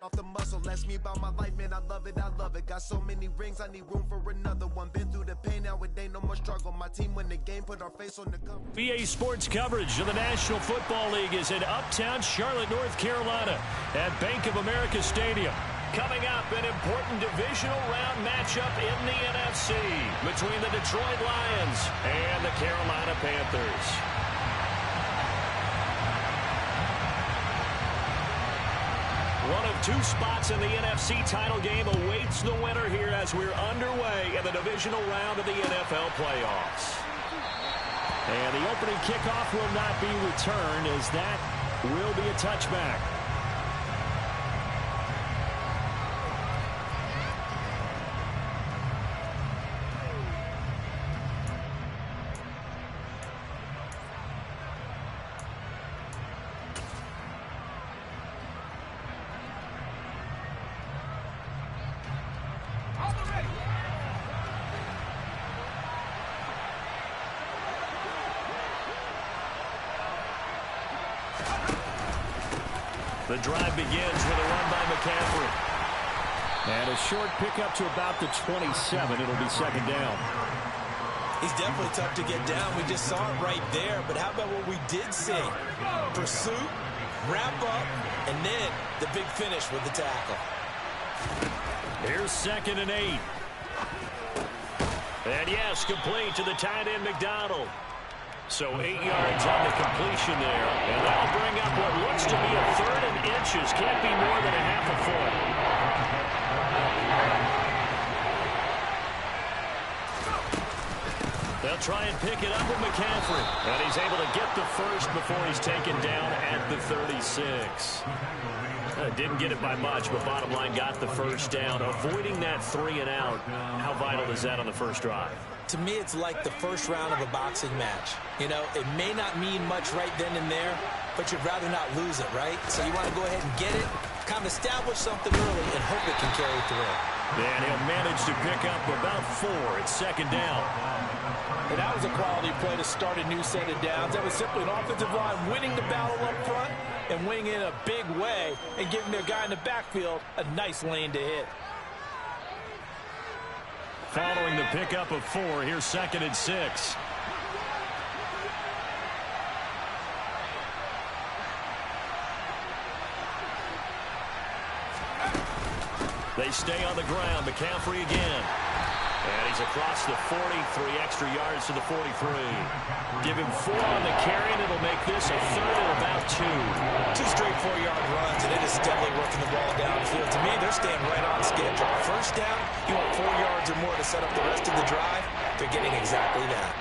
Off the muscle, ask me about my life, man, I love it, got so many rings, I need room for another one, been through the pain, now it ain't no more struggle, my team win the game, put our face on the cover. BA Sports coverage of the National Football League is in Uptown Charlotte, North Carolina at Bank of America Stadium. Coming up, an important divisional round matchup in the NFC between the Detroit Lions and the Carolina Panthers. One of two spots in the NFC title game awaits the winner here as we're underway in the divisional round of the NFL playoffs. And the opening kickoff will not be returned as that will be a touchback. The drive begins with a run by McCaffrey. And a short pickup to about the 27. It'll be second down. He's definitely tough to get down. We just saw it right there. But how about what we did see? Pursuit, wrap up, and then the big finish with the tackle. Here's 2nd and 8. And yes, complete to the tight end McDonald. So 8 yards on the completion there. And that'll bring up what looks to be a 3rd and inches. Can't be more than a half a foot. They'll try and pick it up with McCaffrey. And he's able to get the first before he's taken down at the 36. Didn't get it by much, but bottom line got the first down. Avoiding that 3 and out. How vital is that on the first drive? To me, it's like the first round of a boxing match. You know, it may not mean much right then and there, but you'd rather not lose it, right? So you want to go ahead and get it, kind of establish something early, and hope it can carry through. And he'll manage to pick up about 4. It's second down. And that was a quality play to start a new set of downs. That was simply an offensive line winning the battle up front and winning in a big way and giving their guy in the backfield a nice lane to hit. Following the pickup of 4, here's 2nd and 6. They stay on the ground. McCaffrey again. And he's across the 40, 3 extra yards to the 43. Give him 4 on the carry, and it'll make this a 3rd and about 2. 2 straight 4-yard runs, and it is definitely working the ball downfield. To me, they're staying right on schedule. First down, you want 4 yards or more to set up the rest of the drive. They're getting exactly that.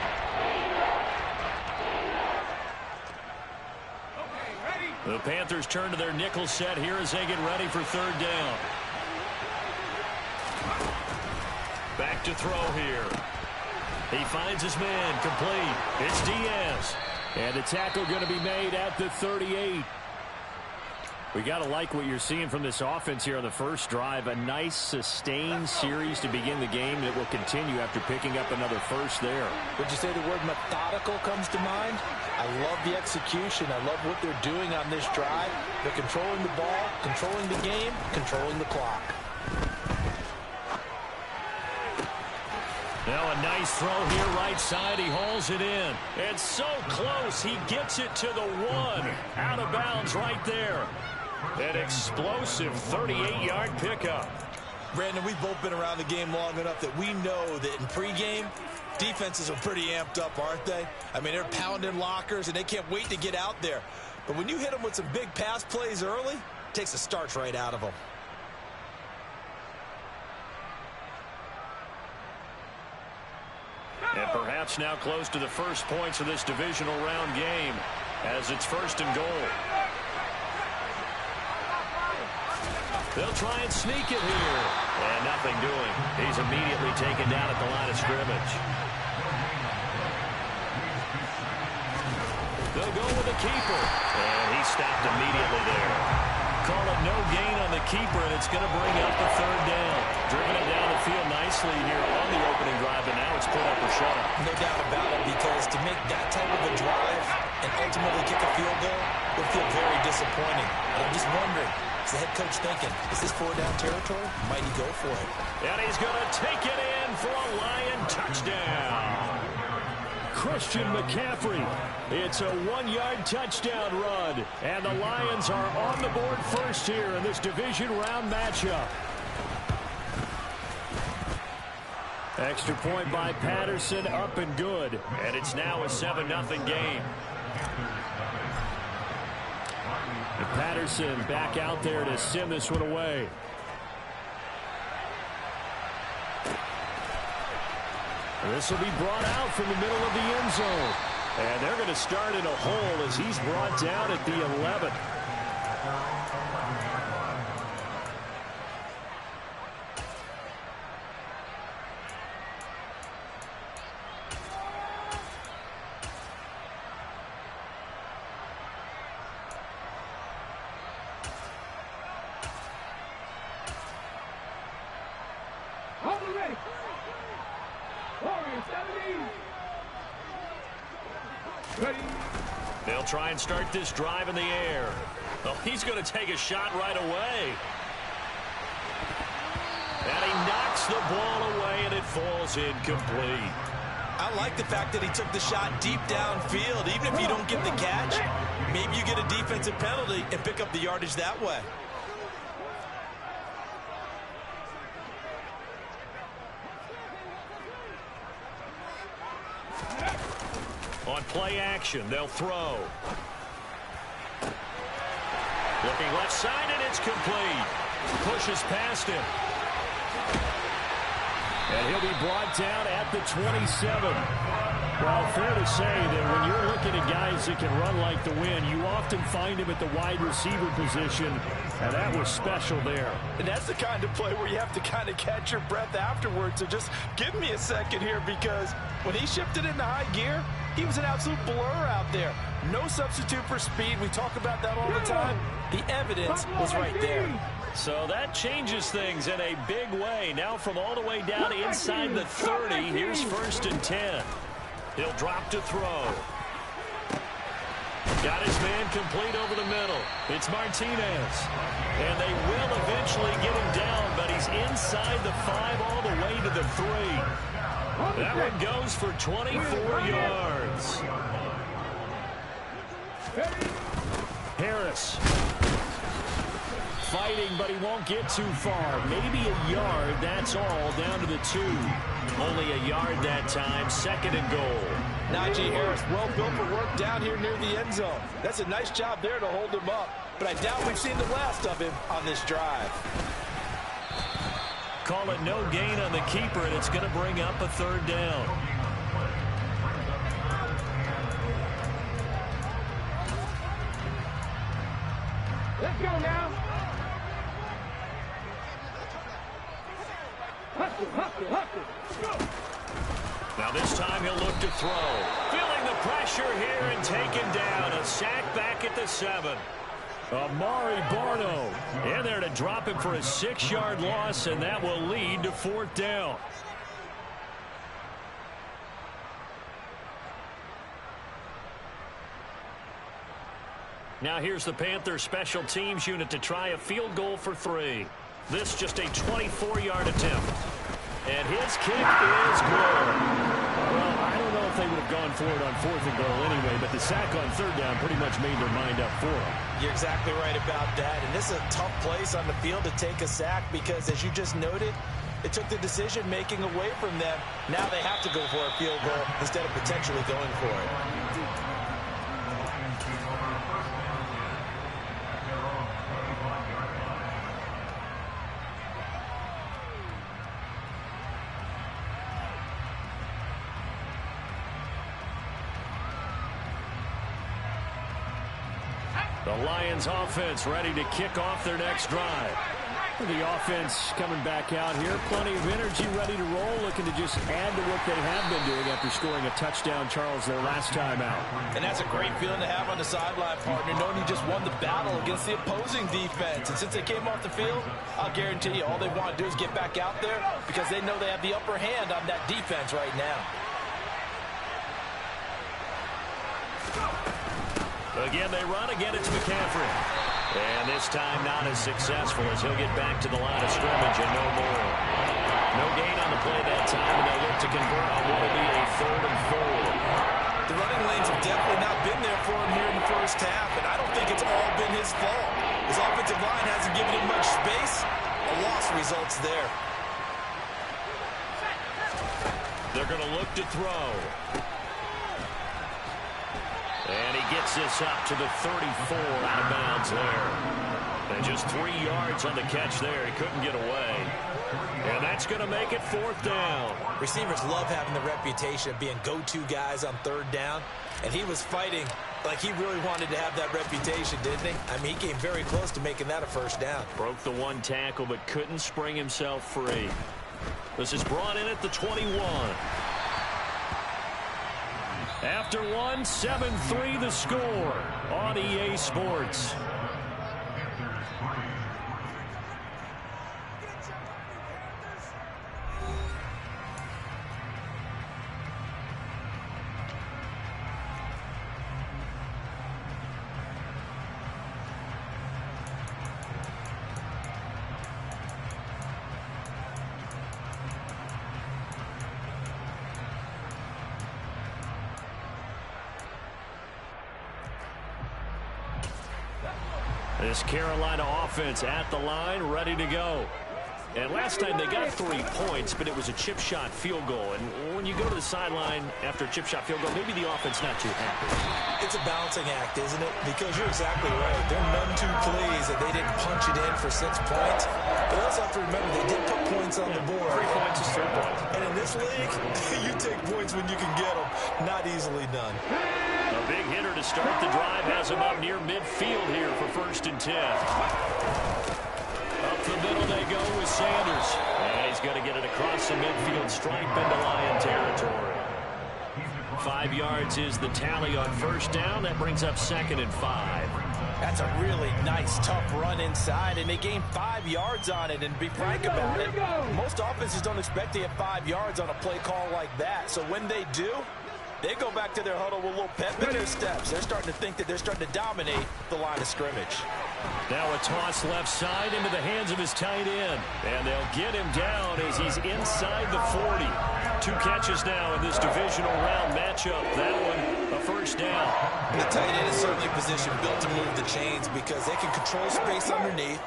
The Panthers turn to their nickel set here as they get ready for 3rd down. Back to throw here. He finds his man complete. It's Diaz. And the tackle going to be made at the 38. We got to like what you're seeing from this offense here on the first drive. A nice sustained series to begin the game that will continue after picking up another first there. Would you say the word methodical comes to mind? I love the execution. I love what they're doing on this drive. They're controlling the ball, controlling the game, controlling the clock. Now a nice throw here right side. He hauls it in. It's so close. He gets it to the 1. Out of bounds right there. An explosive 38-yard pickup. Brandon, we've both been around the game long enough that we know that in pregame, defenses are pretty amped up, aren't they? I mean, they're pounding lockers, and they can't wait to get out there. But when you hit them with some big pass plays early, it takes the starch right out of them. And perhaps now close to the first points of this divisional round game as it's 1st and goal. They'll try and sneak it here. And nothing doing. He's immediately taken down at the line of scrimmage. They'll go with the keeper. And he stopped immediately there. Call it no gain on the keeper, and it's going to bring up the 3rd down. Driven it down the field nicely here on the opening drive, and now it's put up or shut up. No doubt about it, because to make that type of a drive and ultimately kick a field goal would feel very disappointing. And I'm just wondering, Is the head coach thinking, is this 4-down territory? Might he go for it? And he's going to take it in for a Lion touchdown. Christian McCaffrey. It's a 1-yard touchdown run. And the Lions are on the board first here in this division round matchup. Extra point by Patterson, up and good. And it's now a 7-0 game. And Patterson back out there to send this one away. This will be brought out from the middle of the end zone. And they're going to start in a hole as he's brought down at the 11. They'll try and start this drive in the air. Oh, he's going to take a shot right away. And he knocks the ball away, and it falls incomplete. I like the fact that he took the shot deep downfield. Even if you don't get the catch, maybe you get a defensive penalty and pick up the yardage that way. On play action, they'll throw. Looking left side, and it's complete. Pushes past him. And he'll be brought down at the 27. Well, fair to say that when you're looking at guys that can run like the wind, you often find him at the wide receiver position, and that was special there. And that's the kind of play where you have to kind of catch your breath afterwards. So just give me a second here, because when he shifted into high gear, he was an absolute blur out there. No substitute for speed. We talk about that all the time. The evidence was right there. So that changes things in a big way. Now from all the way down inside the 30, here's 1st and 10. He'll drop to throw. Got his man complete over the middle. It's Martinez. And they will eventually get him down, but he's inside the 5 all the way to the 3. That one goes for 24 yards. Harris. Fighting, but he won't get too far. Maybe a yard, that's all, down to the 2. Only a yard that time, 2nd and goal. Najee Harris, well built for work down here near the end zone. That's a nice job there to hold him up. But I doubt we've seen the last of him on this drive. Call it no gain on the keeper, and it's going to bring up a 3rd down. Let's go now. Now this time he'll look to throw. Feeling the pressure here and taken down. A sack back at the 7. Amari Barno in there to drop him for a 6-yard loss, and that will lead to 4th down. Now here's the Panthers special teams unit to try a field goal for 3. This just a 24-yard attempt. And his kick is good. Well, I don't know if they would have gone for it on 4th and goal anyway, but the sack on 3rd down pretty much made their mind up for them. You're exactly right about that. And this is a tough place on the field to take a sack because, as you just noted, it took the decision-making away from them. Now they have to go for a field goal instead of potentially going for it. The Lions offense ready to kick off their next drive. The offense coming back out here. Plenty of energy, ready to roll, looking to just add to what they have been doing after scoring a touchdown, Charles, their last time out. And that's a great feeling to have on the sideline, partner, knowing you just won the battle against the opposing defense. And since they came off the field, I'll guarantee you all they want to do is get back out there because they know they have the upper hand on that defense right now. Again, they run. Again, it's McCaffrey. And this time not as successful as he'll get back to the line of scrimmage and no more. No gain on the play that time, and they'll look to convert on what will be a 3rd and 4. The running lanes have definitely not been there for him here in the first half, and I don't think it's all been his fault. His offensive line hasn't given him much space. A loss results there. They're going to look to throw. And he gets this up to the 34, out of bounds there. And just 3 yards on the catch there. He couldn't get away. And that's going to make it 4th down. Receivers love having the reputation of being go-to guys on 3rd down. And he was fighting like he really wanted to have that reputation, didn't he? I mean, he came very close to making that a 1st down. Broke the 1 tackle, but couldn't spring himself free. This is brought in at the 21. After 1, 7-3 the score on EA Sports. This Carolina offense at the line, ready to go. And last time they got 3 points, but it was a chip shot field goal. And when you go to the sideline after a chip shot field goal, maybe the offense not too happy. It's a balancing act, isn't it? Because you're exactly right. They're none too pleased that they didn't punch it in for 6 points. But also have to remember they did put points on the board. 3 points is 3 points. And in this league, you take points when you can get them. Not easily done. A big hitter to start the drive has him up near midfield here for 1st and 10. Up the middle they go with Sanders. And he's going to get it across the midfield stripe into Lion territory. 5 yards is the tally on 1st down. That brings up 2nd and 5. That's a really nice, tough run inside, and they gained 5 yards on it. And be frank about it, most offenses don't expect to get 5 yards on a play call like that. So when they do, they go back to their huddle with a little pep in their steps. They're starting to think that they're starting to dominate the line of scrimmage. Now a toss left side into the hands of his tight end. And they'll get him down as he's inside the 40. 2 catches now in this divisional round matchup. That one, a 1st down. The tight end is certainly positioned built to move the chains because they can control space underneath.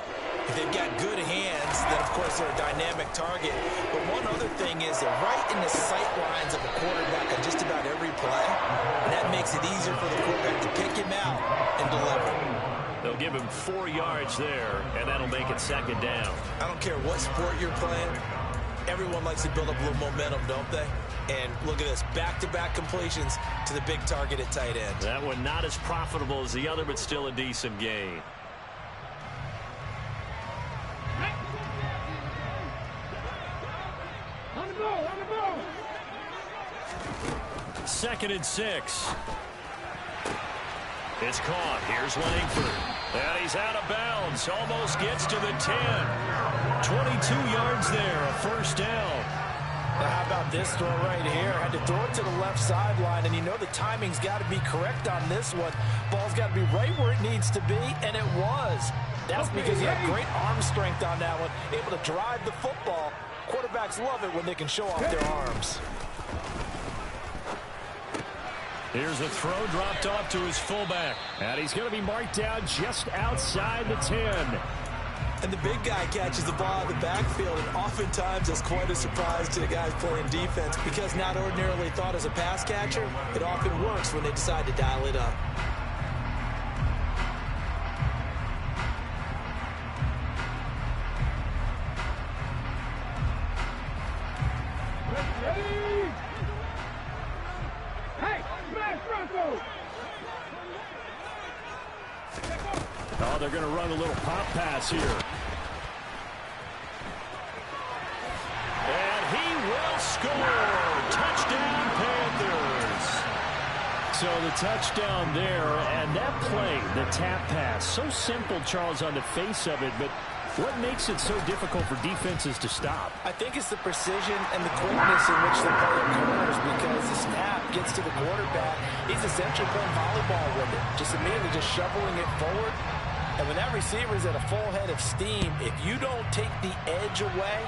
If they've got good hands, then, of course, they're a dynamic target. But one other thing is they're right in the sight lines of a quarterback on just about every play. And that makes it easier for the quarterback to pick him out and deliver. They'll give him 4 yards there, and that'll make it 2nd down. I don't care what sport you're playing. Everyone likes to build up a little momentum, don't they? And look at this, back-to-back completions to the big target at tight end. That one not as profitable as the other, but still a decent gain. On the ball, on the ball. 2nd and 6. It's caught. Here's Langford. And he's out of bounds. Almost gets to the 10. 22 yards there, a 1st down. Now how about this throw right here? Had to throw it to the left sideline, and you know the timing's got to be correct on this one. Ball's got to be right where it needs to be, and it was. That's because he had great arm strength on that one, able to drive the football. Quarterbacks love it when they can show off their arms. Here's a throw dropped off to his fullback. And he's going to be marked down just outside the 10. And the big guy catches the ball out of the backfield, and oftentimes it's quite a surprise to the guys playing defense because not ordinarily thought as a pass catcher, it often works when they decide to dial it up. Oh, they're going to run a little pop pass here. And he will score. Touchdown, Panthers. So the touchdown there, and that play, the tap pass, so simple, Charles, on the face of it, but what makes it so difficult for defenses to stop? I think it's the precision and the quickness in which the play occurs because the snap gets to the quarterback. He's essentially playing volleyball with it, just immediately just shoveling it forward. And when that receiver is at a full head of steam, if you don't take the edge away,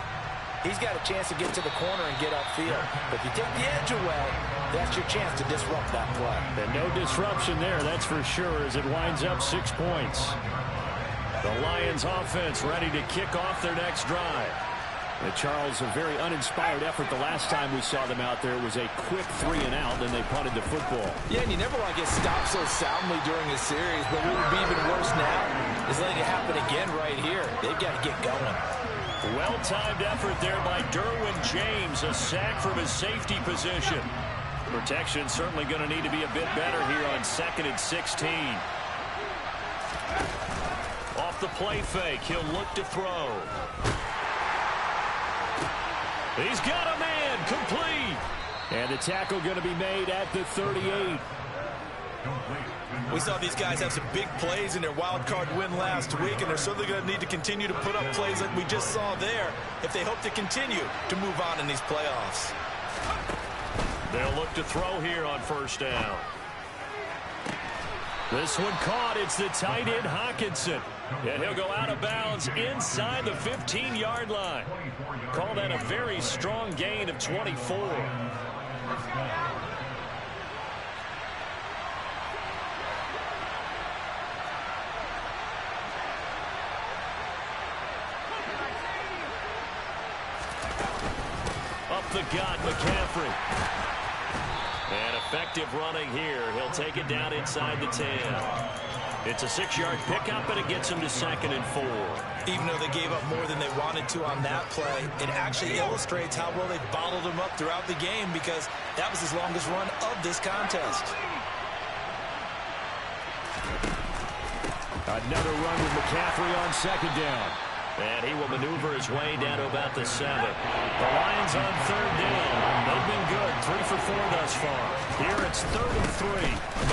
he's got a chance to get to the corner and get upfield. But if you take the edge away, that's your chance to disrupt that play. And no disruption there, that's for sure, as it winds up 6 points. The Lions offense ready to kick off their next drive. And Charles, a very uninspired effort the last time we saw them out there. It was a quick 3 and out, and they punted the football. Yeah, and you never want to get stopped so soundly during a series, but what would be even worse now is letting it happen again right here. They've got to get going. Well-timed effort there by Derwin James, a sack from his safety position. Protection certainly going to need to be a bit better here on 2nd and 16. Off the play fake, he'll look to throw. He's got a man, complete. And the tackle going to be made at the 38. We saw these guys have some big plays in their wild card win last week, and they're certainly going to need to continue to put up plays like we just saw there if they hope to continue to move on in these playoffs. They'll look to throw here on 1st down. This one caught. It's the tight end Hockenson. And he'll go out of bounds inside the 15-yard line. Call that a very strong gain of 24. Up the gut, McCaffrey. And effective running here. He'll take it down inside the 10. It's a 6-yard pickup, and it gets him to 2nd and 4. Even though they gave up more than they wanted to on that play, it actually illustrates how well they bottled him up throughout the game, because that was his longest run of this contest. Another run with McCaffrey on 2nd down. And he will maneuver his way down to about the 7. The Lions on 3rd down. They've been good, 3 for 4 thus far. Here it's 3rd and 3.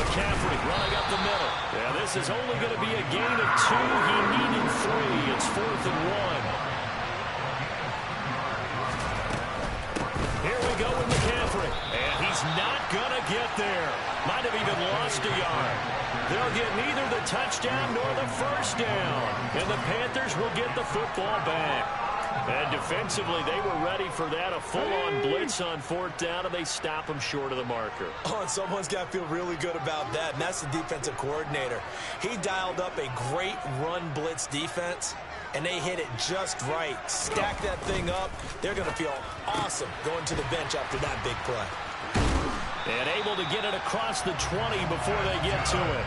McCaffrey running up the middle. Yeah, this is only going to be a gain of 2. He needed 3. It's 4th and 1. Here we go with McCaffrey. And he's not going to get there. Might have even lost a yard. They'll get neither the touchdown nor the 1st down. And the Panthers will get the football back. And defensively, they were ready for that. A full-on blitz on 4th down, and they stop them short of the marker. Oh, and someone's got to feel really good about that, and that's the defensive coordinator. He dialed up a great run blitz defense, and they hit it just right. Stack that thing up. They're going to feel awesome going to the bench after that big play. And able to get it across the 20 before they get to it.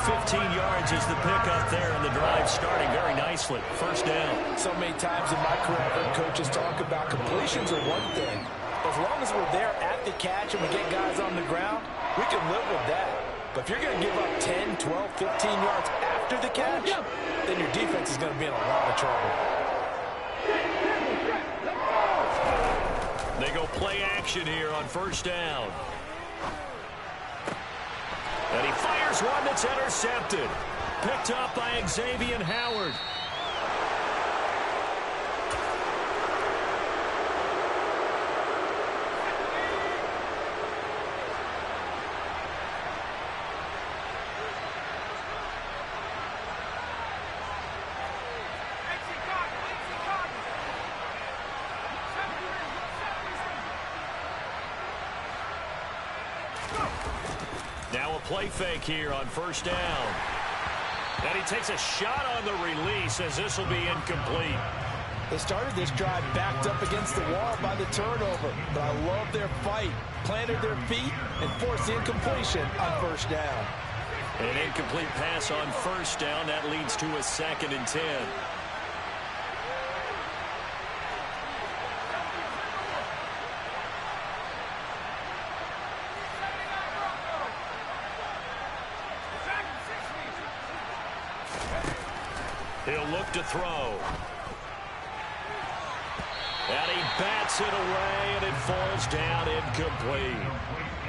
15 yards is the pickup there, and the drive starting very nicely. 1st down. So many times in my career, I've heard coaches talk about completions are one thing. As long as we're there at the catch and we get guys on the ground, we can live with that. But if you're going to give up 10, 12, 15 yards after the catch, then your defense is going to be in a lot of trouble. They go play action here on 1st down. And he fires one that's intercepted. Picked up by Xavier Howard. Now a play fake here on 1st down. And he takes a shot on the release as this will be incomplete. They started this drive backed up against the wall by the turnover, but I love their fight. Planted their feet and forced the incompletion on 1st down. An incomplete pass on 1st down. That leads to a 2nd and 10. He'll look to throw. And he bats it away, and it falls down incomplete.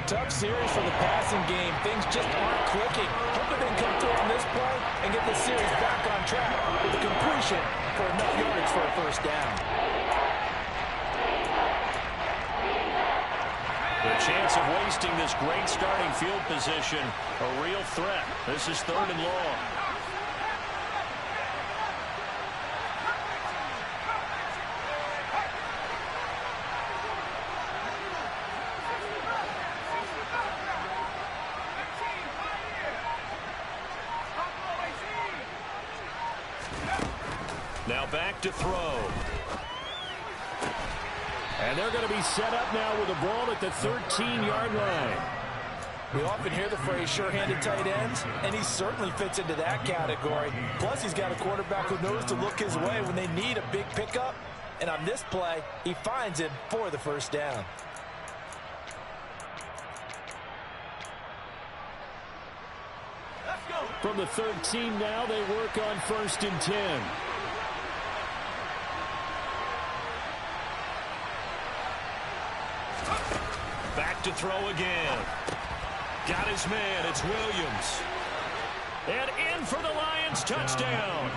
Tough series for the passing game. Things just aren't clicking. Hoping they can come through on this play and get the series back on track with a completion for enough yards for a 1st down. The chance of wasting this great starting field position, a real threat. This is 3rd and long. back to throw. And they're going to be set up now with the ball at the 13-yard line. We often hear the phrase sure-handed tight ends, and he certainly fits into that category. Plus, he's got a quarterback who knows to look his way when they need a big pickup. And on this play, he finds it for the first down. From the 13 now, they work on 1st and 10. Back to throw again. Got his man. It's Williams. And in for the Lions touchdown.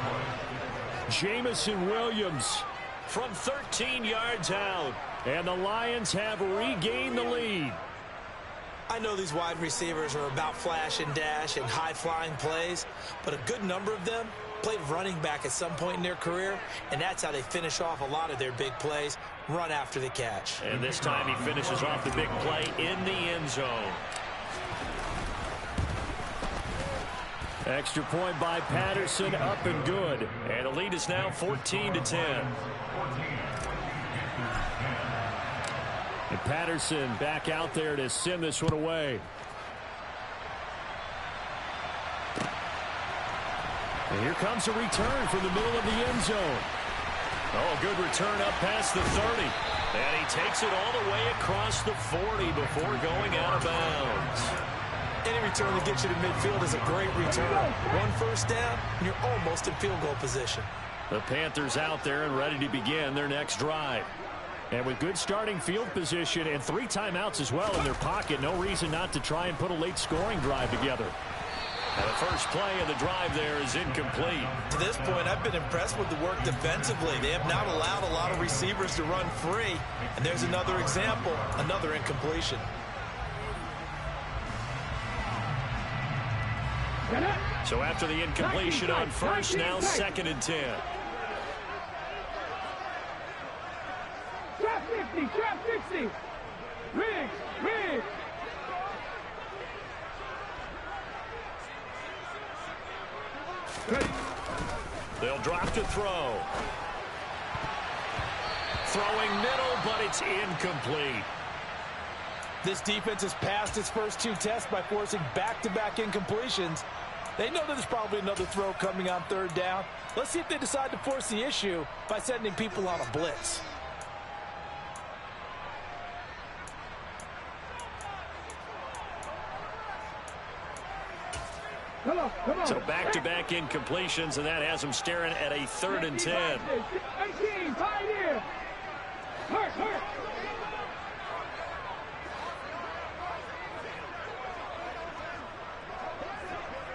Jamison Williams from 13 yards out. And the Lions have regained the lead. I know these wide receivers are about flash and dash and high-flying plays, but a good number of them played running back at some point in their career, and that's how they finish off a lot of their big plays, run after the catch. And this time he finishes off the big play in the end zone. Extra point by Patterson, up and good. And the lead is now 14-10. And Patterson back out there to send this one away. And here comes a return from the middle of the end zone. Oh, good return up past the 30. And he takes it all the way across the 40 before going out of bounds. Any return that gets you to midfield is a great return. One first down, and you're almost in field goal position. The Panthers out there and ready to begin their next drive. And with good starting field position and 3 timeouts as well in their pocket, no reason not to try and put a late scoring drive together. And the first play of the drive there is incomplete. To this point, I've been impressed with the work defensively. They have not allowed a lot of receivers to run free. And there's another example, another incompletion. So after the incompletion on first, now 2nd and 10. Trap 50, trap 50. Riggs, Riggs. They'll drop to throw. Throwing middle, but it's incomplete. This defense has passed its first 2 tests by forcing back-to-back incompletions. They know that there's probably another throw coming on 3rd down. Let's see if they decide to force the issue by sending people on a blitz. Come on. So back-to-back incompletions, and that has them staring at a 3rd and 10. 18, Pioneer. Hurt.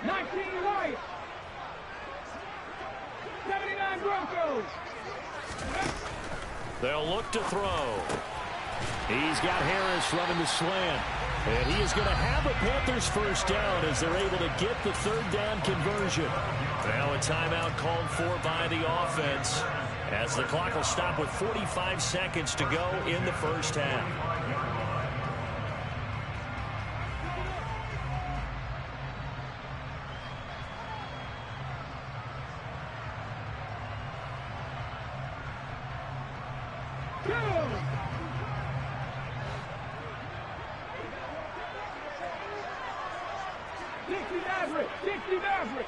19 White. 79 Broncos. They'll look to throw. He's got Harris running the slant. And he is going to have a Panthers first down as they're able to get the 3rd down conversion. Now a timeout called for by the offense as the clock will stop with 45 seconds to go in the first half. Dixie Maverick.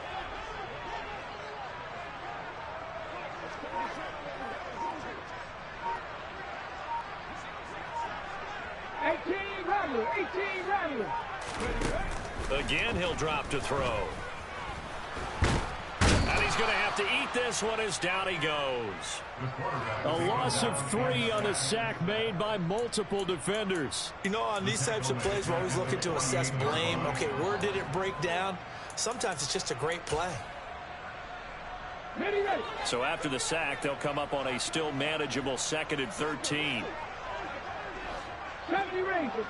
Again, he'll drop to throw. And he's going to have to eat this one as down he goes. A loss of 3 on the sack made by multiple defenders. You know, on these types of plays, we're always looking to assess blame. Okay, where did it break down? Sometimes it's just a great play. So after the sack, they'll come up on a still manageable 2nd and 13. 70 Rangers.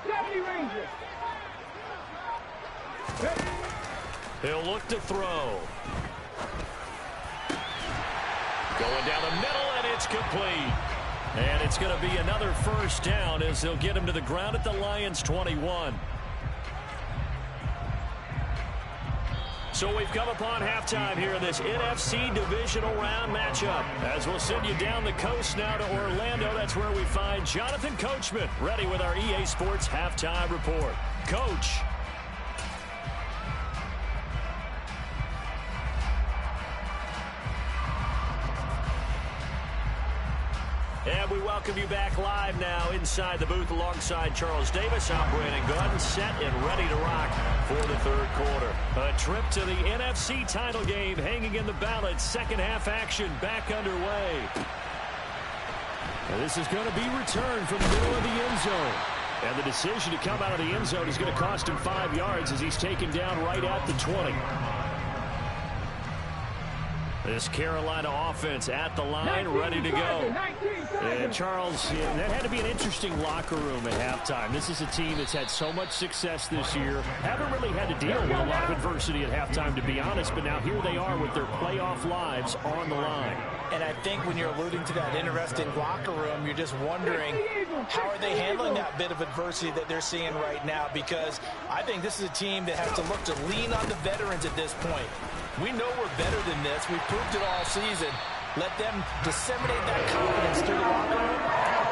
He'll look to throw. Going down the middle, and it's complete. And it's going to be another first down as they'll get him to the ground at the Lions' 21. So we've come upon halftime here in this NFC divisional round matchup. As we'll send you down the coast now to Orlando, that's where we find Jonathan Coachman ready with our EA Sports halftime report. Coach. And we welcome you back live now inside the booth alongside Charles Davis. I'm Brandon Gunn, set and ready to rock for the third quarter. A trip to the NFC title game hanging in the balance. Second half action back underway. And this is going to be returned from the middle of the end zone. And the decision to come out of the end zone is going to cost him 5 yards as he's taken down right at the 20. This Carolina offense at the line, ready to go. And Charles, that had to be an interesting locker room at halftime. This is a team that's had so much success this year. Haven't really had to deal with a lot of adversity at halftime, to be honest. But now here they are with their playoff lives on the line. And I think when you're alluding to that interesting locker room, you're just wondering how are they handling that bit of adversity that they're seeing right now, because I think this is a team that has to look to lean on the veterans at this point. We know we're better than this. We've proved it all season. Let them disseminate that confidence through the locker room.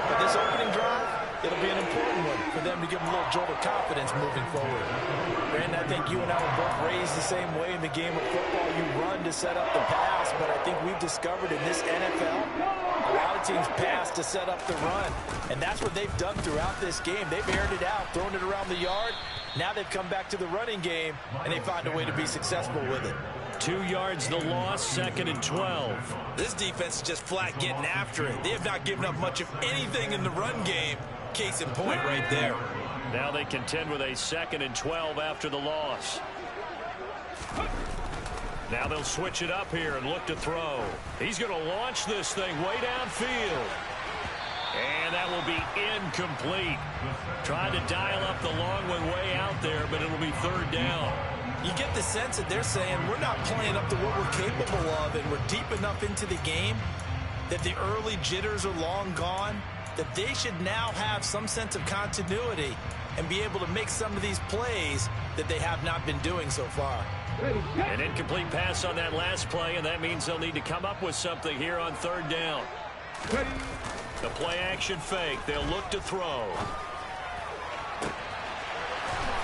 But this opening drive, it'll be an important one for them to give them a little jolt of confidence moving forward. Brandon, I think you and I were both raised the same way in the game of football. You run to set up the pass, but I think we've discovered in this NFL, a lot of teams pass to set up the run. And that's what they've done throughout this game. They've aired it out, thrown it around the yard. Now they've come back to the running game, and they find a way to be successful with it. 2 yards the loss, 2nd and 12. This defense is just flat getting after it. They have not given up much of anything in the run game. Case in point right there. Now they contend with a 2nd and 12 after the loss. Now they'll switch it up here and look to throw. He's going to launch this thing way downfield. And that will be incomplete. Trying to dial up the long one way out there, but it'll be third down. You get the sense that they're saying we're not playing up to what we're capable of, and we're deep enough into the game that the early jitters are long gone, that they should now have some sense of continuity and be able to make some of these plays that they have not been doing so far. An incomplete pass on that last play, and that means they'll need to come up with something here on third down. The play action fake. They'll look to throw.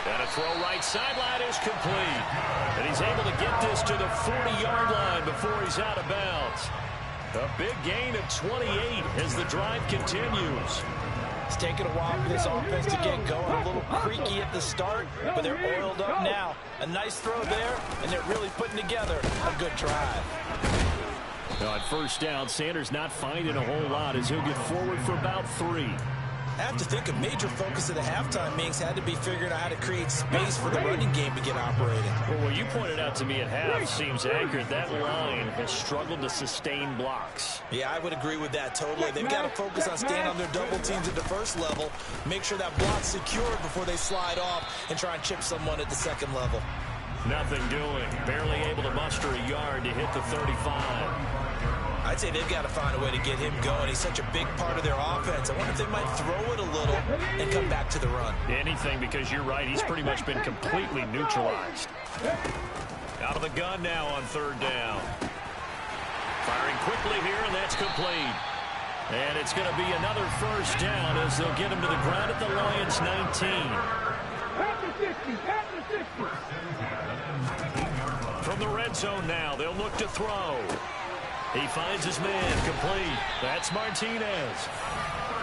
And a throw right sideline is complete. And he's able to get this to the 40-yard line before he's out of bounds. A big gain of 28 as the drive continues. It's taken a while for this offense to get going. A little creaky at the start, but they're oiled up now. A nice throw there, and they're really putting together a good drive. On first down, Sanders not finding a whole lot as he'll get forward for about 3. I have to think a major focus of the halftime meetings had to be figuring out how to create space for the running game to get operating. Well, what you pointed out to me at half seems accurate. That line has struggled to sustain blocks. Yeah, I would agree with that totally. They've got to focus on staying on their double teams at the first level, make sure that block's secured before they slide off and try and chip someone at the second level. Nothing doing. Barely able to muster a yard to hit the 35. I'd say they've got to find a way to get him going. He's such a big part of their offense. I wonder if they might throw it a little and come back to the run. Anything, because you're right. He's pretty much been completely neutralized. Out of the gun now on third down. Firing quickly here, and that's complete. And it's going to be another first down as they'll get him to the ground at the Lions 19. From the red zone now, they'll look to throw. He finds his man complete. That's Martinez.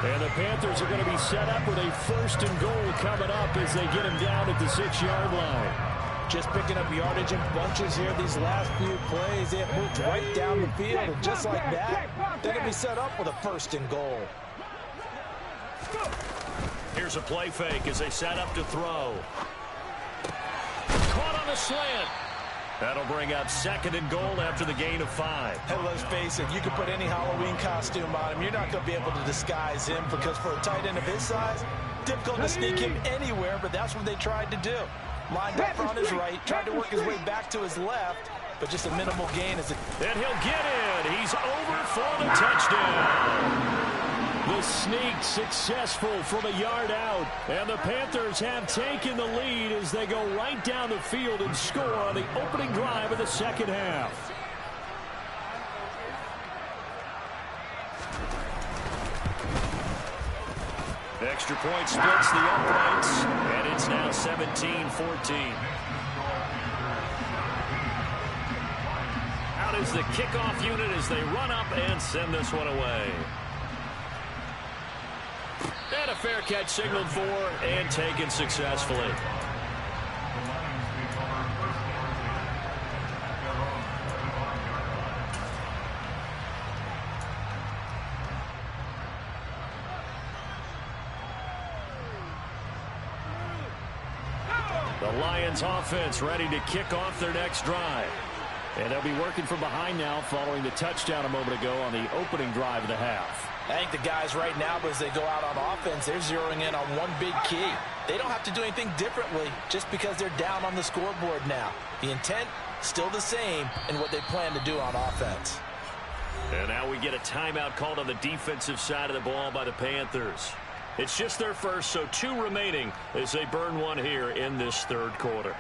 And the Panthers are going to be set up with a first and goal coming up as they get him down at the 6-yard line. Just picking up yardage in bunches here these last few plays. They have moved right down the field, and just like that, they're going to be set up with a first and goal. Here's a play fake as they set up to throw. Caught on the slant. That'll bring up second and goal after the gain of 5. Hey, let's face it, you can put any Halloween costume on him. You're not going to be able to disguise him, because for a tight end of his size, difficult to sneak him anywhere, but that's what they tried to do. Lined up on his right, tried to work his way back to his left, but just a minimal gain. And he'll get in. He's over for the touchdown. The sneak successful from a yard out. And the Panthers have taken the lead as they go right down the field and score on the opening drive of the second half. Extra point splits the uprights, and it's now 17-14. Out is the kickoff unit as they run up and send this one away. And a fair catch signaled for and taken successfully. The Lions offense ready to kick off their next drive. And they'll be working from behind now following the touchdown a moment ago on the opening drive of the half. I think the guys right now, as they go out on offense, they're zeroing in on one big key. They don't have to do anything differently just because they're down on the scoreboard now. The intent, still the same in what they plan to do on offense. And now we get a timeout called on the defensive side of the ball by the Panthers. It's just their first, so 2 remaining as they burn one here in this third quarter.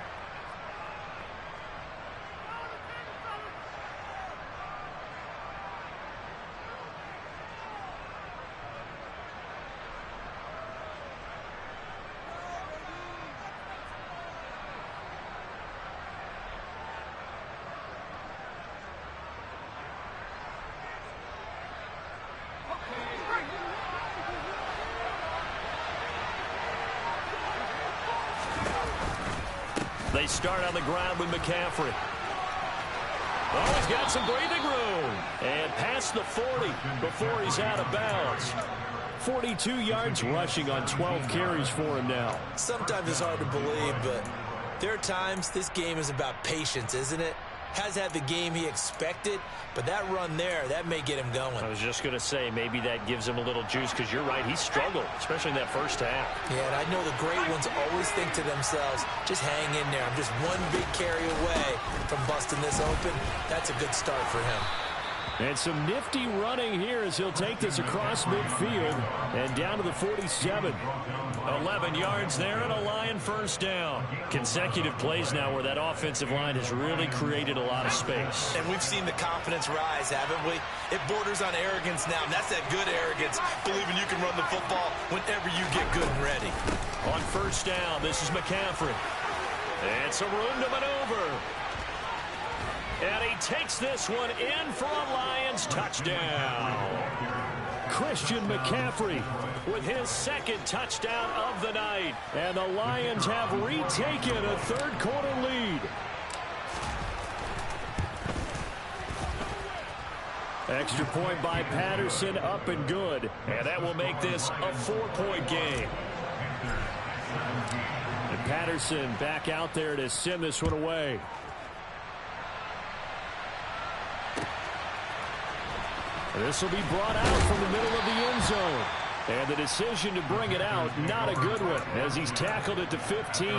They start on the ground with McCaffrey. Oh, he's got some breathing room. And past the 40 before he's out of bounds. 42 yards rushing on 12 carries for him now. Sometimes it's hard to believe, but there are times this game is about patience, isn't it? Has had the game he expected, but that run there, that may get him going. I was just going to say, maybe that gives him a little juice, because you're right, he struggled, especially in that first half. Yeah, and I know the great ones always think to themselves, just hang in there. I'm just one big carry away from busting this open. That's a good start for him. And some nifty running here as he'll take this across midfield and down to the 47. 11 yards there and a Lion first down. Consecutive plays now where that offensive line has really created a lot of space. And we've seen the confidence rise, haven't we? It borders on arrogance now, and that's that good arrogance, believing you can run the football whenever you get good and ready. On first down, this is McCaffrey. And some room to maneuver. And he takes this one in for a Lions touchdown. Christian McCaffrey with his second touchdown of the night. And the Lions have retaken a third quarter lead. Extra point by Patterson, up and good. And that will make this a 4-point game. And Patterson back out there to send this one away. This will be brought out from the middle of the end zone. And the decision to bring it out, not a good one, as he's tackled it to 15.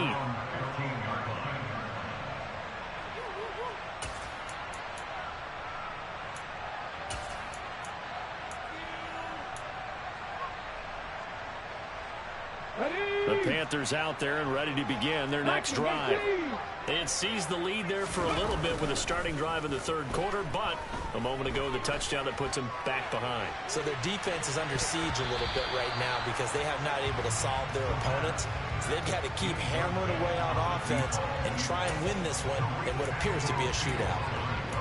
The Panthers out there and ready to begin their next drive. It sees the lead there for a little bit with a starting drive in the third quarter, but a moment ago the touchdown that puts them back behind. So their defense is under siege a little bit right now because they have not able to solve their opponents. So they've got to keep hammering away on offense and try and win this one in what appears to be a shootout.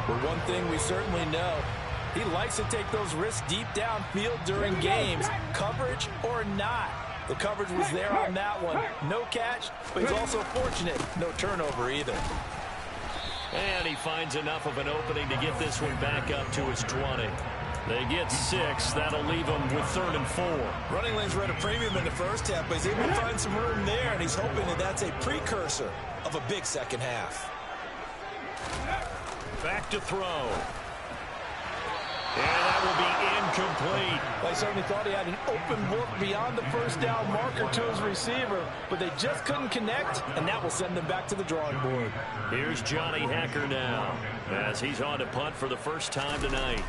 Well, one thing we certainly know, he likes to take those risks deep downfield during games, coverage or not. The coverage was there on that one. No catch, but he's also fortunate. No turnover either. And he finds enough of an opening to get this one back up to his 20. They get 6. That'll leave them with 3rd and 4. Running lanes were at a premium in the first half, but he's able to find some room there, and he's hoping that that's a precursor of a big second half. Back to throw. And that will be incomplete. I certainly thought he had an open look beyond the first down marker to his receiver, but they just couldn't connect, and that will send them back to the drawing board. Here's Johnny Hekker now as he's on to punt for the first time tonight.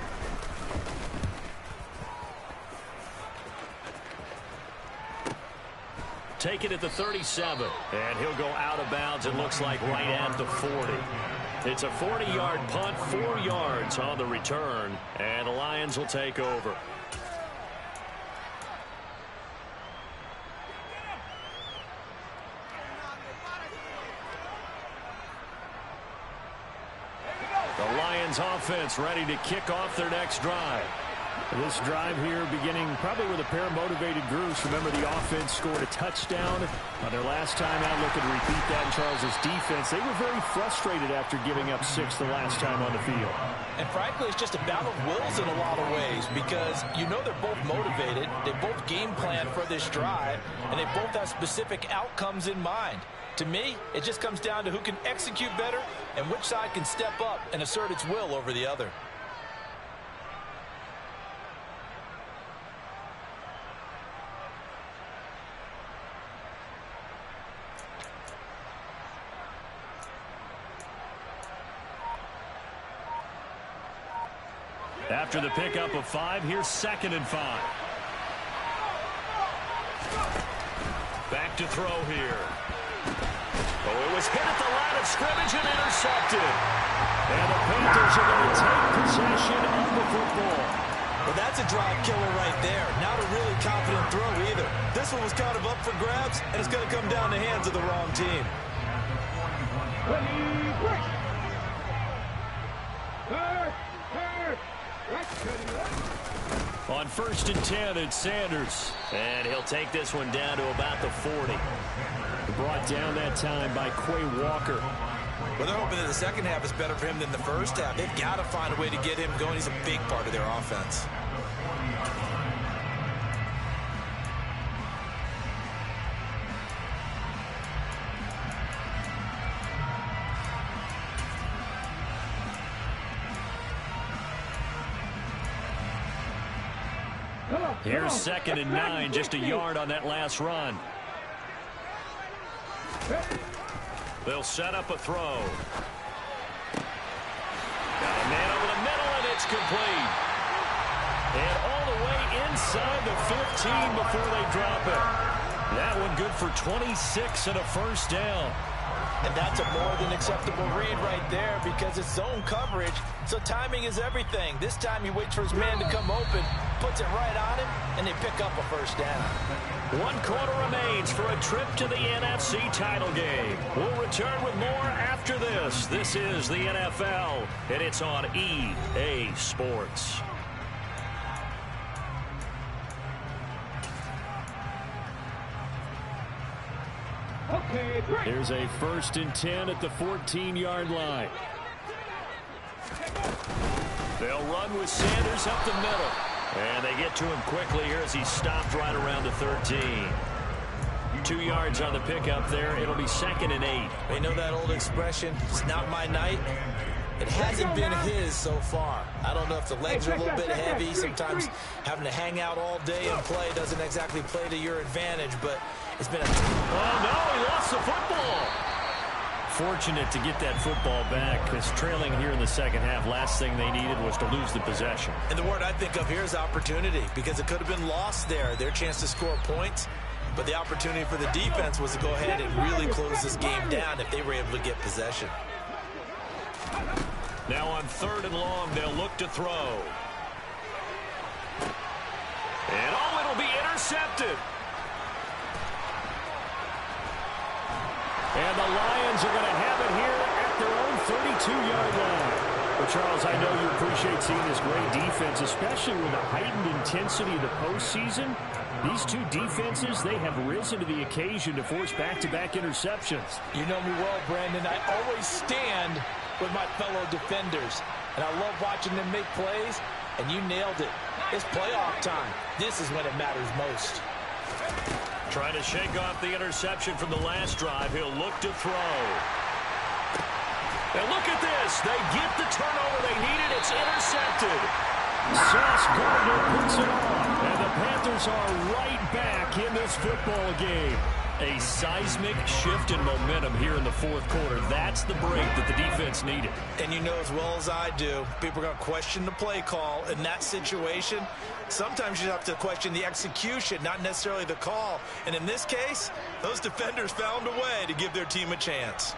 take it at the 37. And he'll go out of bounds, it looks like, right at the 40. It's a 40-yard punt, 4 yards on the return, and the Lions will take over. The Lions offense ready to kick off their next drive. This drive here beginning probably with a pair of motivated groups. Remember, the offense scored a touchdown on their last time out. Looking to repeat that in Charles's defense. They were very frustrated after giving up 6 the last time on the field. And frankly, it's just a battle of wills in a lot of ways because you know they're both motivated. They both game plan for this drive, and they both have specific outcomes in mind. To me, it just comes down to who can execute better and which side can step up and assert its will over the other. After the pickup of 5, here's 2nd and 5. Back to throw here. Oh, it was hit at the line of scrimmage and intercepted. And the Panthers are going to take possession of the football. Well, that's a drive killer right there. Not a really confident throw either. This one was kind of up for grabs, and it's going to come down the hands of the wrong team. On 1st and 10, it's Sanders. And he'll take this one down to about the 40. Brought down that time by Quay Walker. Well, they're hoping that the second half is better for him than the first half. They've got to find a way to get him going. He's a big part of their offense. Here's 2nd and 9, just a yard on that last run. They'll set up a throw. Got a man over the middle, and it's complete. And all the way inside the 15 before they drop it. That one good for 26 and a first down. And that's a more than acceptable read right there because it's zone coverage, so timing is everything. This time he waits for his man to come open, puts it right on him, and they pick up a first down. 1 quarter remains for a trip to the NFC title game. We'll return with more after this. This is the NFL, and it's on EA Sports. Here's a 1st and 10 at the 14-yard line. They'll run with Sanders up the middle. And they get to him quickly here as he stopped right around the 13. 2 yards on the pickup there. It'll be 2nd and 8. They know that old expression, it's not my night. It hasn't been his so far. I don't know if the legs are a little bit heavy. Sometimes having to hang out all day and play doesn't exactly play to your advantage, but it's been a... Oh, no, he lost the football. Fortunate to get that football back because trailing here in the second half, last thing they needed was to lose the possession. And the word I think of here is opportunity because it could have been lost there. Their chance to score points, but the opportunity for the defense was to go ahead and really close this game down if they were able to get possession. Now on 3rd and long, they'll look to throw. And oh, it'll be intercepted. And the Lions are going to have it here at their own 32-yard line. Well, Charles, I know you appreciate seeing this great defense, especially with the heightened intensity of the postseason. These two defenses, they have risen to the occasion to force back-to-back interceptions. You know me well, Brandon. I always stand with my fellow defenders. And I love watching them make plays, and you nailed it. It's playoff time. This is when it matters most. Trying to shake off the interception from the last drive. He'll look to throw. And look at this. They get the turnover they needed. It's intercepted. Sauce Gardner puts it on. And the Panthers are right back in this football game. A seismic shift in momentum here in the fourth quarter. That's the break that the defense needed. And you know as well as I do, people are going to question the play call in that situation. Sometimes you have to question the execution, not necessarily the call. And in this case, those defenders found a way to give their team a chance.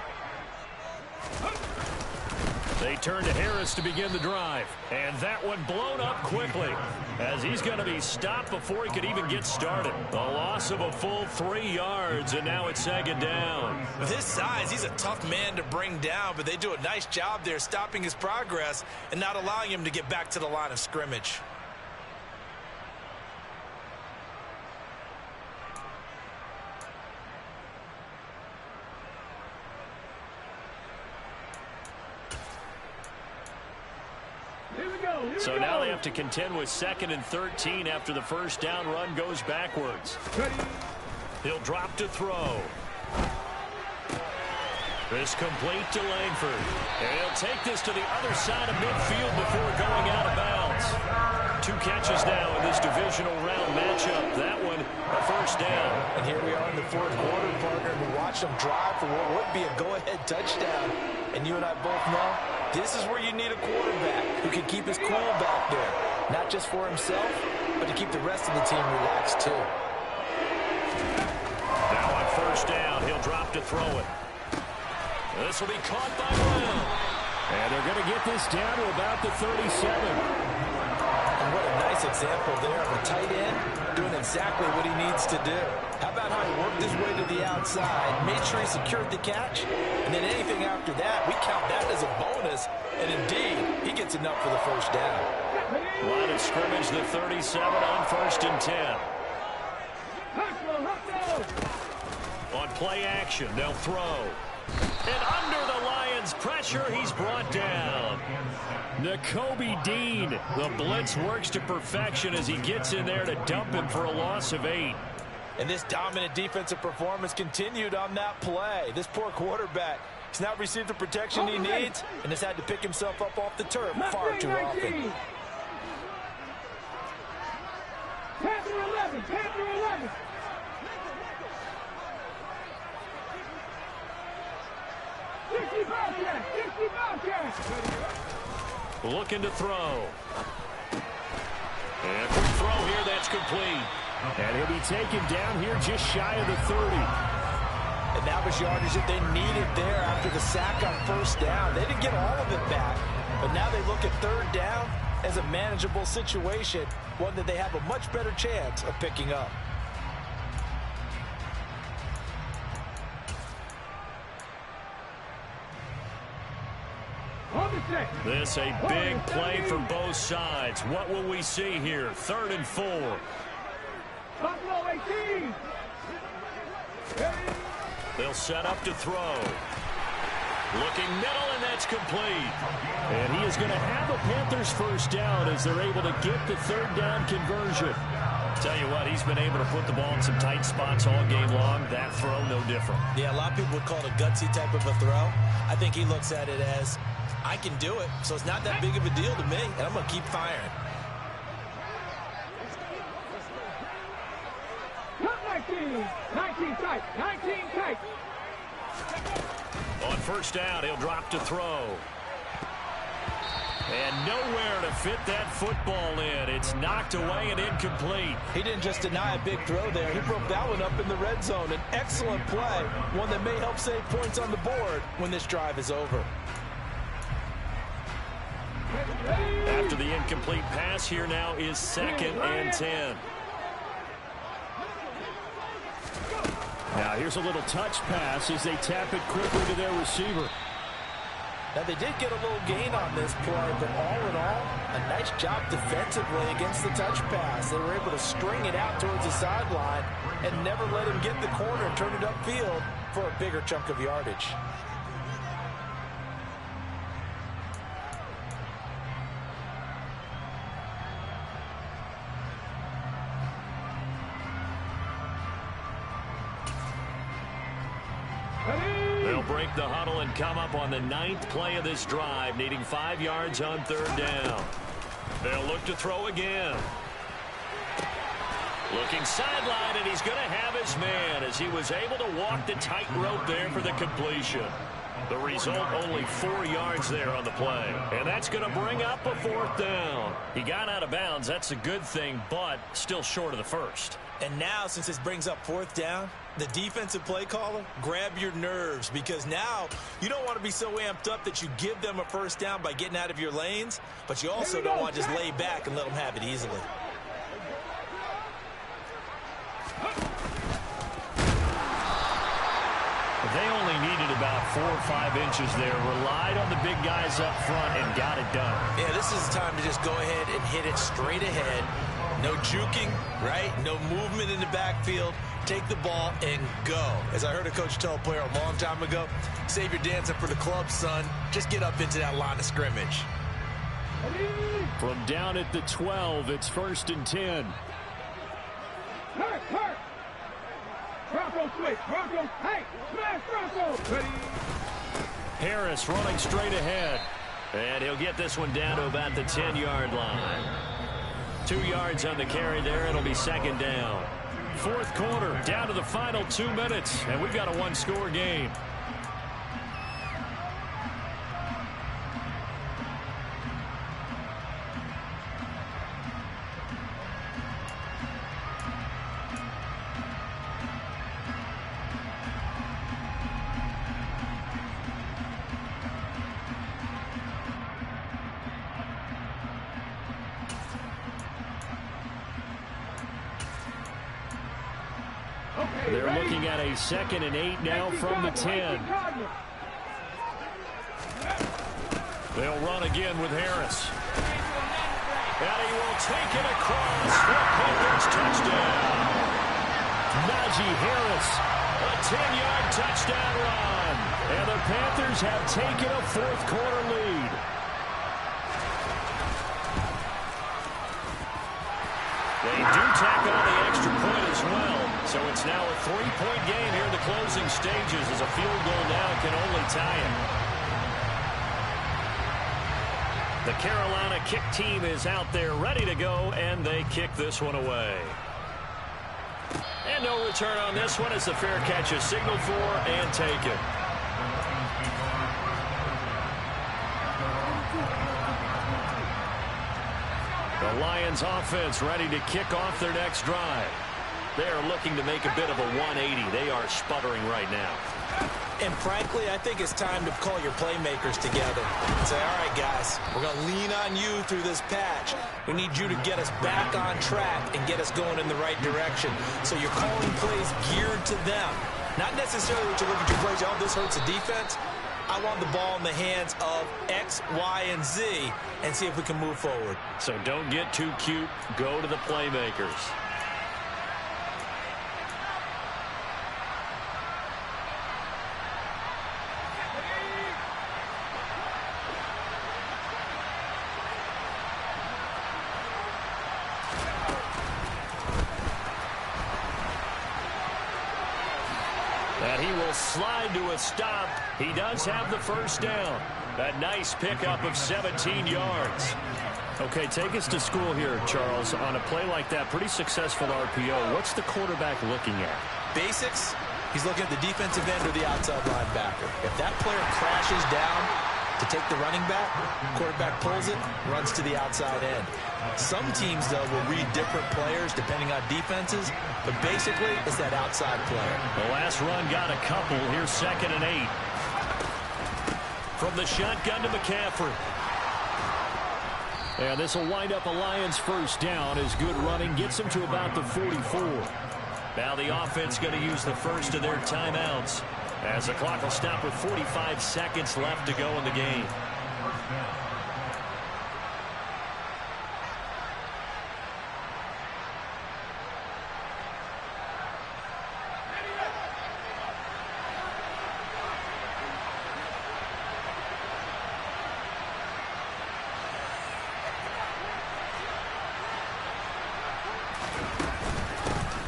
They turn to Harris to begin the drive. And that one blown up quickly as he's going to be stopped before he could even get started. A loss of a full 3 yards, and now it's second down. With his size, he's a tough man to bring down, but they do a nice job there stopping his progress and not allowing him to get back to the line of scrimmage. So now they have to contend with 2nd and 13 after the first down run goes backwards. He'll drop to throw. This complete to Langford. And he'll take this to the other side of midfield before going out of bounds. 2 catches now in this divisional round matchup. That one, a first down. And here we are in the fourth quarter, partner. We watch them drive for what would be a go-ahead touchdown. And you and I both know this is where you need a quarterback who can keep his cool back there. Not just for himself, but to keep the rest of the team relaxed, too. Now on first down, he'll drop to throw it. This will be caught by Brown. And they're going to get this down to about the 37. And what a nice example there of a tight end doing exactly what he needs to do. How about how he worked his way to the outside, made sure he secured the catch, and then anything after that, we count that as a bonus. And indeed, he gets enough for the first down. Line of scrimmage, the 37 on 1st and 10. On play action, they'll throw. And under the Lions' pressure, he's brought down. Nakobe Dean. The blitz works to perfection as he gets in there to dump him for a loss of 8. And this dominant defensive performance continued on that play. This poor quarterback has not received the protection he needs and has had to pick himself up off the turf far too often. Panther 11, Panther 11. Looking to throw. And quick throw here, that's complete. And he'll be taken down here just shy of the 30. And that was yardage that they needed there after the sack on first down. They didn't get all of it back, but now they look at third down as a manageable situation, one that they have a much better chance of picking up. This a big play for both sides. What will we see here? 3rd and 4. Buffalo 18. They'll set up to throw. Looking middle, and that's complete. And he is going to have a Panthers first down as they're able to get the 3rd down conversion. Tell you what, he's been able to put the ball in some tight spots all game long. That throw, no different. Yeah, a lot of people would call it a gutsy type of a throw. I think he looks at it as, I can do it, so it's not that big of a deal to me, and I'm going to keep firing. 19 tight, 19 tight. On first down, he'll drop to throw. And nowhere to fit that football in. It's knocked away and incomplete. He didn't just deny a big throw there. He broke that one up in the red zone. An excellent play, one that may help save points on the board when this drive is over. After the incomplete pass, here now is 2nd and 10. Now here's a little touch pass as they tap it quickly to their receiver. Now they did get a little gain on this play, but all in all, a nice job defensively against the touch pass. They were able to string it out towards the sideline and never let him get the corner and turn it upfield for a bigger chunk of yardage. They'll break the huddle and come up on the 9th play of this drive, needing 5 yards on 3rd down. They'll look to throw again. Looking sideline, and he's going to have his man as he was able to walk the tightrope there for the completion. The result, only 4 yards there on the play. And that's going to bring up a 4th down. He got out of bounds. That's a good thing, but still short of the first. And now, since this brings up 4th down, the defensive play caller, grab your nerves, because now you don't want to be so amped up that you give them a 1st down by getting out of your lanes, but you also don't want to just lay back and let them have it easily. They only needed about 4 or 5 inches there, relied on the big guys up front, and got it done. Yeah, this is the time to just go ahead and hit it straight ahead. No juking, right? No movement in the backfield. Take the ball and go. As I heard a coach tell a player a long time ago, save your dancing for the club, son. Just get up into that line of scrimmage. From down at the 12, it's 1st and 10. Hurt. Bronco switch. Bronco. Hey, smash Bronco. Ready. Harris running straight ahead. And he'll get this one down to about the 10-yard line. 2 yards on the carry there. It'll be 2nd down. 4th quarter, down to the final 2 minutes. And we've got a 1-score game. They're looking at a 2nd and 8 now from the 10. They'll run again with Harris. And he will take it across for a Panthers touchdown. Najee Harris, a 10-yard touchdown run. And the Panthers have taken a 4th quarter lead. They do tack on the extra point as well. So it's now a 3-point game here in the closing stages as a field goal now can only tie it. The Carolina kick team is out there ready to go, and they kick this one away. And no return on this one as the fair catch is signaled for and taken. The Lions offense ready to kick off their next drive. They are looking to make a bit of a 180. They are sputtering right now. And frankly, I think it's time to call your playmakers together and say, all right, guys, we're going to lean on you through this patch. We need you to get us back on track and get us going in the right direction. So you're calling plays geared to them. Not necessarily what you look at your plays, oh, this hurts the defense. I want the ball in the hands of X, Y, and Z and see if we can move forward. So don't get too cute. Go to the playmakers. Slide to a stop. He does have the 1st down. A nice pickup of 17 yards. Okay, take us to school here, Charles. On a play like that, pretty successful RPO. What's the quarterback looking at? Basics. He's looking at the defensive end or the outside linebacker. If that player crashes down to take the running back, quarterback pulls it, runs to the outside end. Some teams, though, will read different players depending on defenses, but basically it's that outside player. The last run got a couple. Here's 2nd and 8. From the shotgun to McCaffrey. And this will wind up a Lions 1st down as good running gets them to about the 44. Now the offense going to use the first of their timeouts as the clock will stop with 45 seconds left to go in the game.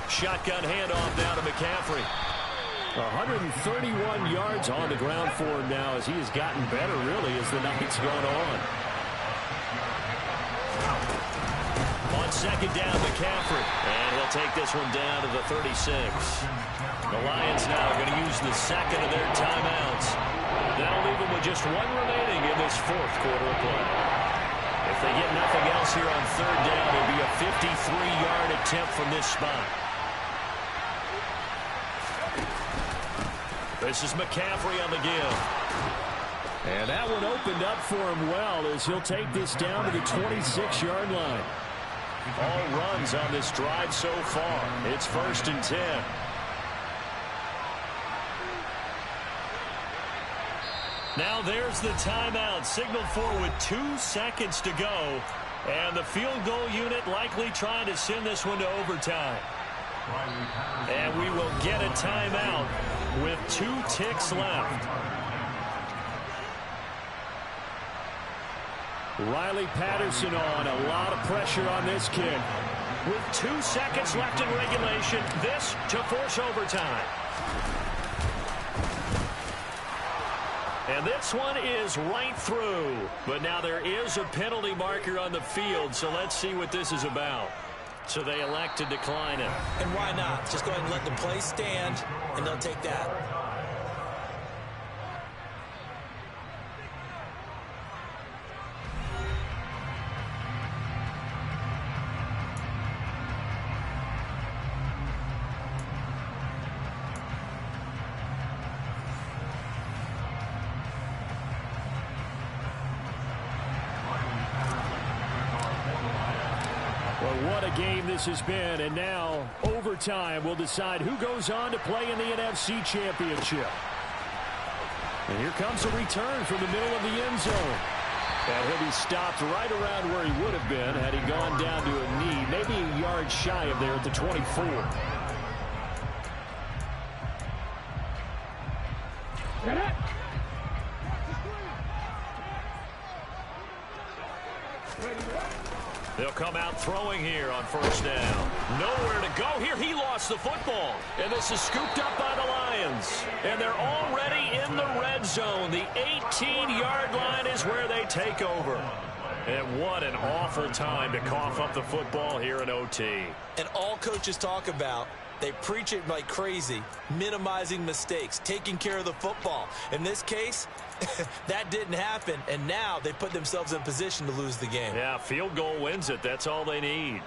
Shotgun handoff now to McCaffrey. 131 yards on the ground for him now as he has gotten better, really, as the night's gone on. On 2nd down, McCaffrey. And he'll take this one down to the 36. The Lions now are going to use the second of their timeouts. That'll leave them with just one remaining in this fourth quarter of play. If they get nothing else here on third down, it'll be a 53-yard attempt from this spot. This is McCaffrey on the give. And that one opened up for him well as he'll take this down to the 26-yard line. All runs on this drive so far. It's 1st and 10. Now there's the timeout signaled for with 2 seconds to go. And the field goal unit likely trying to send this one to overtime. And we will get a timeout with 2 ticks left. Riley Patterson on. A lot of pressure on this kid. With 2 seconds left in regulation, this to force overtime. And this one is right through. But now there is a penalty marker on the field, so let's see what this is about. So they elect to decline it. And why not? Just go ahead and let the play stand, and they'll take that. What a game this has been, and now overtime will decide who goes on to play in the NFC Championship. And here comes a return from the middle of the end zone. And he'll be stopped right around where he would have been had he gone down to a knee, maybe a yard shy of there at the 24. They'll come out throwing here on 1st down. Nowhere to go here. He lost the football. And this is scooped up by the Lions. And they're already in the red zone. The 18-yard line is where they take over. And what an awful time to cough up the football here in OT. And all coaches talk about, they preach it like crazy, minimizing mistakes, taking care of the football. In this case, that didn't happen, and now they put themselves in position to lose the game. Yeah, field goal wins it. That's all they need.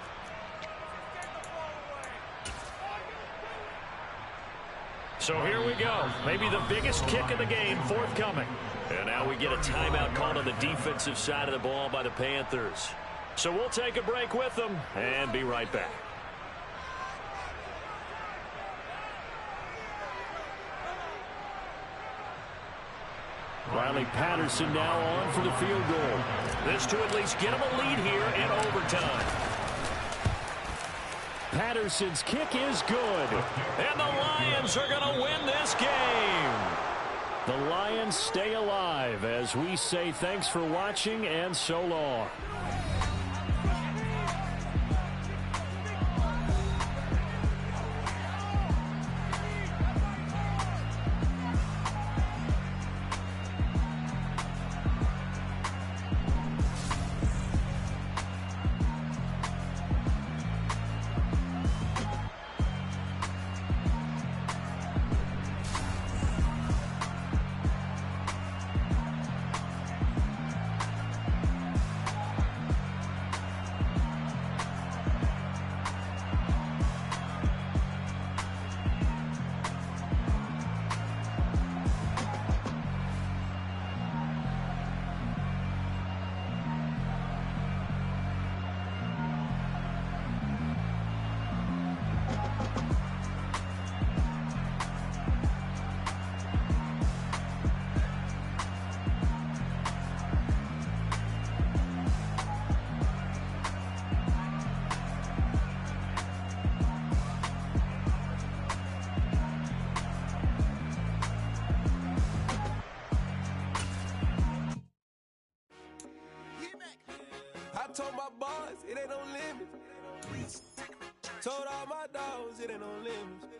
So here we go. Maybe the biggest kick of the game forthcoming. And now we get a timeout called on the defensive side of the ball by the Panthers. So we'll take a break with them and be right back. Riley Patterson now on for the field goal. This to at least get him a lead here in overtime. Patterson's kick is good. And the Lions are going to win this game. The Lions stay alive as we say thanks for watching and so long. I told my boys it ain't no limit. Told all my dogs it ain't no limit.